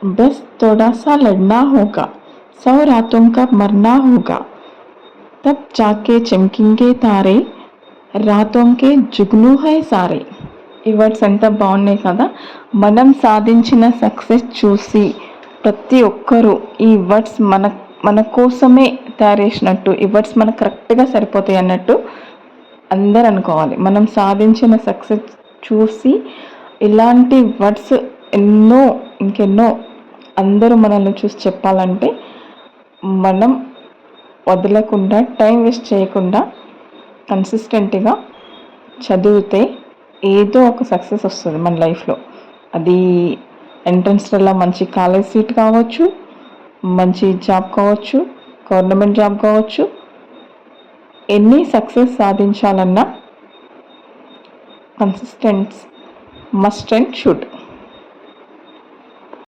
बस थोड़ा सा लड़ना होगा, 100 रातों का मरना होगा, तब जाके चमकेंगे तारे, రాతోంకే జుగ్ను హై సారే. ఈ వర్డ్స్ ఎంత బాగున్నాయి కదా. మనం సాధించిన సక్సెస్ చూసి ప్రతి ఒక్కరూ ఈ వర్డ్స్ మన కోసమే తయారు చేసినట్టు, ఈ వర్డ్స్ మనకు కరెక్ట్గా సరిపోతాయి అన్నట్టు అందరు అనుకోవాలి. మనం సాధించిన సక్సెస్ చూసి ఇలాంటి వర్డ్స్ ఎన్నో ఇంకెన్నో అందరూ మనల్ని చూసి చెప్పాలంటే మనం వదలకుండా, టైం వేస్ట్ చేయకుండా కన్సిస్టెంట్గా చదివితే ఏదో ఒక సక్సెస్ వస్తుంది మన లైఫ్లో. అది ఎంట్రన్స్లలో మంచి కాలేజ్ సీట్ కావచ్చు, మంచి జాబ్ కావచ్చు, గవర్నమెంట్ జాబ్ కావచ్చు. ఎన్ని సక్సెస్ సాధించాలన్నా కన్సిస్టెన్స్ మస్ట్ అండ్ షుడ్.